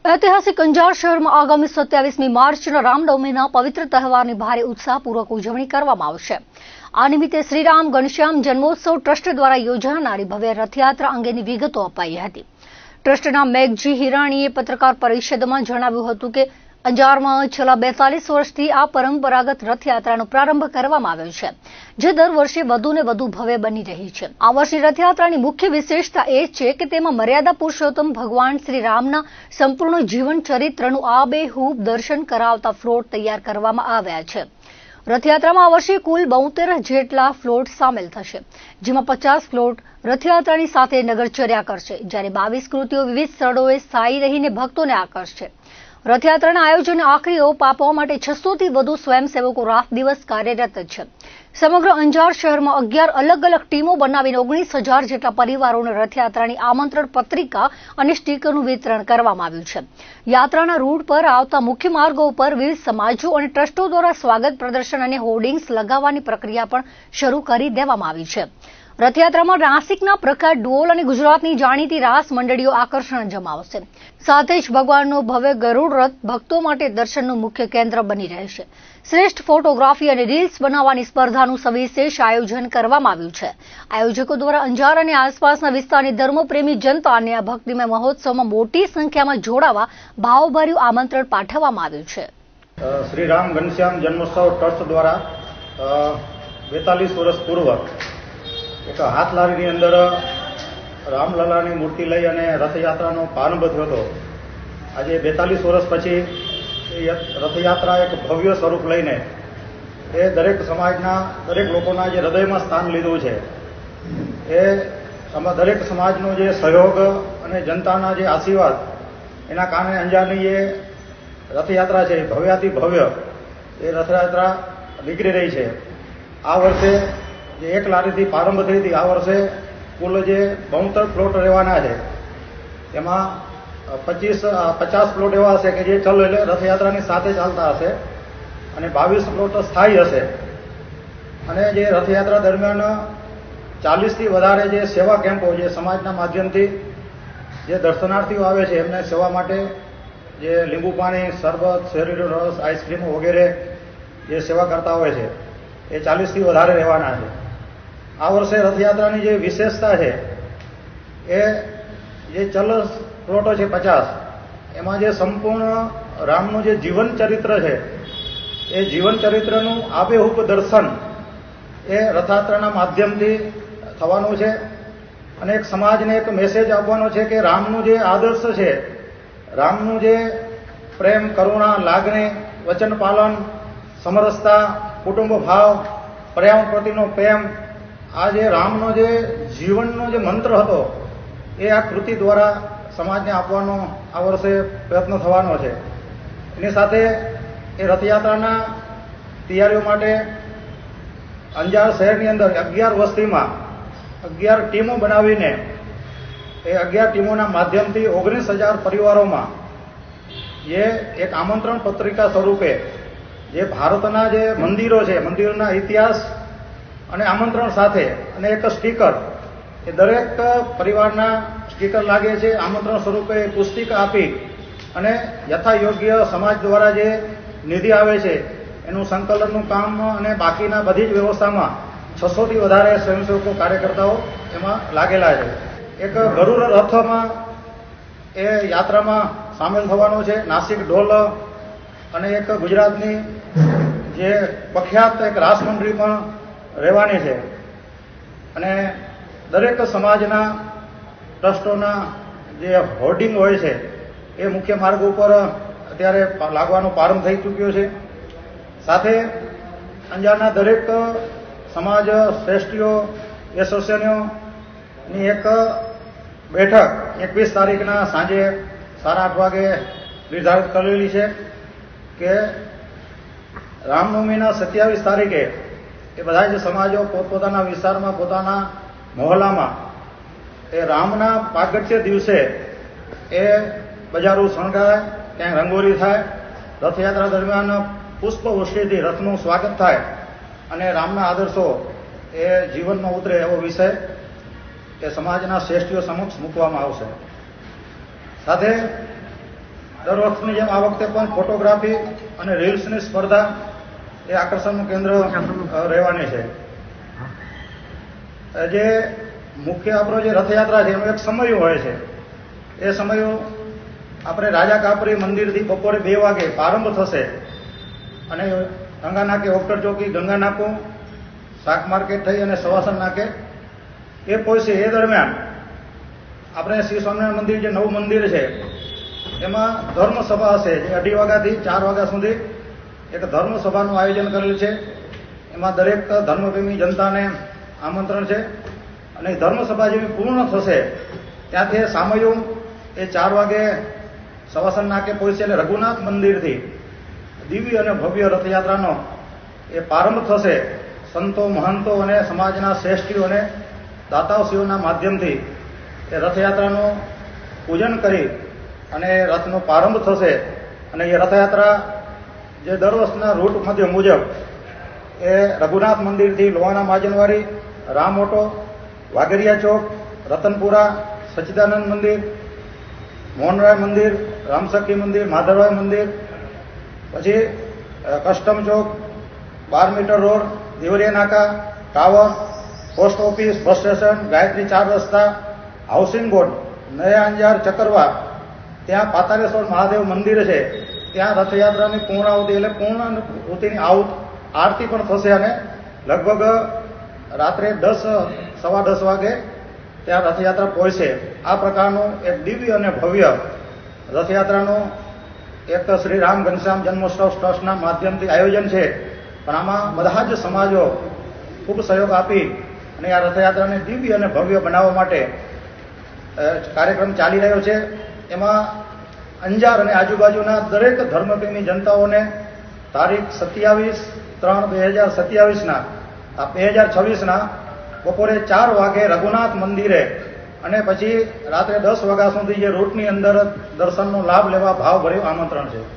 ऐतिहासिक अंजार शहर में आगामी 27મી માર્ચના રામનવમીના પવિત્ર તહેવારની ભારે ઉત્સાહપૂર્વક ઉજવણી કરવામાં આવશે। આ નિમિત્તે શ્રીરામ ઘનશ્યામ જન્મોત્સવ ટ્રસ્ટ દ્વારા યોજાનારી ભવ્ય રથયાત્રા અંગેની વિગતો અપાઈ હતી। ટ્રસ્ટના મેઘજી હિરાણીએ પત્રકાર પરિષદમાં જણાવ્યું હતું કે અંજારમાં છેલ્લા 42 વર્ષથી આ પરંપરાગત રથયાત્રાનો પ્રારંભ કરવામાં આવ્યો છે, જે દર વર્ષે વધુને વધુ ભવ્ય બની રહી છે। આ વર્ષની રથયાત્રાની મુખ્ય વિશેષતા એ છે કે તેમાં મર્યાદા પુરુષોત્તમ ભગવાન શ્રી રામના સંપૂર્ણ જીવન ચરિત્રનું આબેહૂબ દર્શન કરાવતા ફ્લોટ તૈયાર કરવામાં આવ્યા છે। રથયાત્રામાં આ વર્ષે કુલ 72 જેટલા ફ્લોટ સામેલ થશે, જેમાં 50 ફ્લોટ રથયાત્રાની સાથે નગરચર્યા કરશે, જ્યારે 22 કૃતિઓ વિવિધ સ્થળોએ સ્થાયી રહીને ભક્તોને આકર્ષશે। રથયાત્રાના આયોજનને આખરી ઓપ આપવા માટે 600થી વધુ સ્વયંસેવકો રાત દિવસ કાર્યરત છે। સમગ્ર અંજાર શહેરમાં 11 અલગ અલગ ટીમો બનાવીને 19,000 જેટલા પરિવારોને રથયાત્રાની આમંત્રણ પત્રિકા અને સ્ટીકરનું વિતરણ કરવામાં આવ્યું છે। યાત્રાના રૂટ પર આવતા મુખ્ય માર્ગો પર વિવિધ સમાજો અને ટ્રસ્ટો દ્વારા સ્વાગત પ્રદર્શન અને હોર્ડિંગ્સ લગાવવાની પ્રક્રિયા પણ શરૂ કરી દેવામાં આવી છે। રથયાત્રામાં નાસિકના પ્રખ્યાત ઢોલ અને ગુજરાતની જાણીતી રાસ મંડળીઓ આકર્ષણ જમાવશે। સાથે જ ભગવાનનો ભવ્ય ગરુડ રથ ભક્તો માટે દર્શનનું મુખ્ય કેન્દ્ર બની રહેશે। શ્રેષ્ઠ ફોટોગ્રાફી અને રીલ્સ બનાવવાની સ્પર્ધાનું સવિશેષ આયોજન કરવામાં આવ્યું છે। આયોજકો દ્વારા અંજાર અને આસપાસના વિસ્તારની ધર્મપ્રેમી જનતાને આ ભક્તિમય મહોત્સવમાં મોટી સંખ્યામાં જોડાવા ભાવભર્યું આમંત્રણ પાઠવવામાં આવ્યું છે। શ્રી રામ ઘનશ્યામ જન્મોત્સવ ટ્રસ્ટ દ્વારા 42 વર્ષ પૂર્વ એક હાથલારીની અંદર રામલલાની મૂર્તિ લઈ અને રથયાત્રાનો પ્રારંભ થયો હતો। આજે 42 વર્ષ પછી રથયાત્રા એક ભવ્ય સ્વરૂપ લઈને એ દરેક સમાજના દરેક લોકોના જે હૃદયમાં સ્થાન લીધું છે, એ દરેક સમાજનો જે સહયોગ અને જનતાના જે આશીર્વાદ, એના કારણે અંજારની એ રથયાત્રા છે ભવ્યાથી ભવ્ય એ રથયાત્રા નીકળી રહી છે। આ વર્ષે જે એક લારીથી પ્રારંભ થઈ હતી, આ વર્ષે કુલ જે 72 પ્લોટ રહેવાના છે, એમાં 50 પ્લોટ એવા હશે કે જે રથયાત્રાની સાથે ચાલતા હશે અને 22 પ્લોટ સ્થાયી હશે। અને જે રથયાત્રા દરમિયાન 40થી વધારે જે સેવા કેમ્પો જે સમાજના માધ્યમથી જે દર્શનાર્થીઓ આવે છે એમને સેવા માટે જે લીંબુ પાણી, શરબત, શેરડીનો રસ, આઈસ્ક્રીમ વગેરે જે સેવા કરતા હોય છે, એ 40થી વધારે રહેવાના છે। આ વર્ષે રથયાત્રાની જે વિશેષતા છે એ જે ચલ પ્લોટો છે 50, એમાં જે સંપૂર્ણ રામનું જે જીવન ચરિત્ર છે એ જીવન ચરિત્રનું આબેહૂબ દર્શન એ રથયાત્રાના માધ્યમથી થવાનું છે। અને એક સમાજને એક મેસેજ આપવાનો છે કે રામનું જે આદર્શ છે, રામનું જે પ્રેમ, કરુણા, લાગણી, વચન પાલન, સમરસતા, કુટુંબ ભાવ, પર્યાવરણ પ્રતિનો પ્રેમ, આ જે રામનો જે જીવનનો જે મંત્ર હતો એ આ કૃતિ દ્વારા સમાજને આપવાનો આ વર્ષે પ્રયત્ન થવાનો છે। એની સાથે એ રથયાત્રાના તૈયારીઓ માટે અંજાર શહેરની અંદર 11 વસ્તીમાં 11 ટીમો બનાવીને એ 11 ટીમોના માધ્યમથી 19,000 પરિવારોમાં જે એક આમંત્રણ પત્રિકા સ્વરૂપે જે ભારતના જે મંદિરો છે, મંદિરોના ઇતિહાસ અને આમંત્રણ સાથે અને એક સ્ટીકર, એ દરેક પરિવારના સ્ટીકર લાગે છે। આમંત્રણ સ્વરૂપે પુસ્તિકા આપી અને યથાયોગ્ય સમાજ દ્વારા જે નિધિ આવે છે એનું સંકલનનું કામ અને બાકીના બધી જ વ્યવસ્થામાં 600થી વધારે સ્વયંસેવકો, કાર્યકર્તાઓ એમાં લાગેલા છે। એક ગરુડ રથમાં એ યાત્રામાં સામેલ થવાનો છે। નાસિક ઢોલ અને એક ગુજરાતની જે પ્રખ્યાત એક રાસ મંડળી પણ રહેવાની છે। અને દરેક સમાજના ટ્રસ્ટોના જે હોર્ડિંગ હોય છે એ મુખ્ય માર્ગ ઉપર અત્યારે લાગવાનો પ્રારંભ થઈ ચૂક્યો છે। સાથે અંજારના દરેક સમાજ શ્રેષ્ઠીઓ, એસોસિએશનોની એક બેઠક 21 તારીખના સાંજે 8:30 વાગે નિર્ધારિત કરેલી છે કે રામનવમીના 27 તારીખે એ બધા જ સમાજો પોતપોતાના વિસ્તારમાં, પોતાના મહોલ્લામાં એ રામના પ્રાગટ્ય દિવસે એ બજારો શણગારે, ક્યાંય રંગોળી થાય, રથયાત્રા દરમિયાન પુષ્પવૃષ્ટિથી રથનું સ્વાગત થાય અને રામના આદર્શો એ જીવનમાં ઉતરે એવો વિષય એ સમાજના શ્રેષ્ઠીઓ સમક્ષ મૂકવામાં આવશે। સાથે દર વખતની જેમ આ વખતે પણ ફોટોગ્રાફી અને રીલ્સની સ્પર્ધા એ આકર્ષણનું કેન્દ્ર રહેવાની છે. જે મુખ્ય આપણો જે રથયાત્રા છે એનો એક સમય હોય છે. એ સમયો આપણે રાજા કાપરી મંદિરથી બપોરે 2 વાગે પ્રારંભ થશે અને ગંગા નાકે ઓક્ટર ચોકી, ગંગા નાકું, શાક માર્કેટ થઈ અને સવાસન નાકે એ પહોંચશે. એ દરમિયાન આપણે શ્રી સ્વામિનારાયણ મંદિર જે નવું મંદિર છે એમાં ધર્મસભા હશે, જે 2:30 વાગ્યાથી 4 વાગ્યા સુધી એક ધર્મસભાનું આયોજન કરેલ છે. એમાં દરેક ધર્મપ્રેમી જનતાને આમંત્રણ છે અને ધર્મસભા જેવી પૂર્ણ થશે ત્યાંથી સામયું એ 4 વાગે સવાસન નાકે પહોંચશે એટલે રઘુનાથ મંદિરથી દિવ્ય અને ભવ્ય રથયાત્રાનો એ પ્રારંભ થશે. સંતો, મહંતો અને સમાજના શ્રેષ્ઠીઓ અને દાતાઓશ્રીઓના માધ્યમથી એ રથયાત્રાનું પૂજન કરી અને રથનો પ્રારંભ થશે. અને એ રથયાત્રા જે દર વર્ષના રૂટ મધ્ય મુજબ એ રઘુનાથ મંદિરથી લોહાણા મહાજનવાડી, રામ ઓટો, વાઘેરિયા ચોક, રતનપુરા, સચ્ચિદાનંદ મંદિર, મોહનરાય મંદિર, રામસખી મંદિર, માધવરાય મંદિર, પછી કસ્ટમ ચોક, 12 મીટર રોડ, દેવરિયા નાકા, tower, post office, bus station, Gayatri 4 રસ્તા, હાઉસિંગ બોર્ડ, નયા અંજાર, ચકરવા, ત્યાં પાતાળેશ્વર મહાદેવ મંદિર છે. ત્યાં રથયાત્રાની પૂર્ણાહુતિ એટલે પૂર્ણાહુતિની આરતી પણ થશે અને લગભગ રાત્રે 10-10:15 વાગે ત્યાં રથયાત્રા પહોંચશે. આ પ્રકારનું એક દિવ્ય અને ભવ્ય રથયાત્રાનું એક શ્રી રામ ઘનશ્યામ જન્મોત્સવ ટ્રસ્ટના માધ્યમથી આયોજન છે. પણ આમાં બધા જ સમાજો ખૂબ સહયોગ આપી અને આ રથયાત્રાને દિવ્ય અને ભવ્ય બનાવવા માટે કાર્યક્રમ ચાલી રહ્યો છે. એમાં અંજાર અને આજુબાજુના દરેક ધર્મપ્રેમી જનતાઓને તારીખ 27/3/2027 આ 2026 બપોરે 4 વાગે રઘુનાથ મંદિરે અને પછી રાત્રે 10 વાગ્યા સુધી જે રૂટની અંદર દર્શનનો લાભ લેવા ભાવભર્યું આમંત્રણ છે.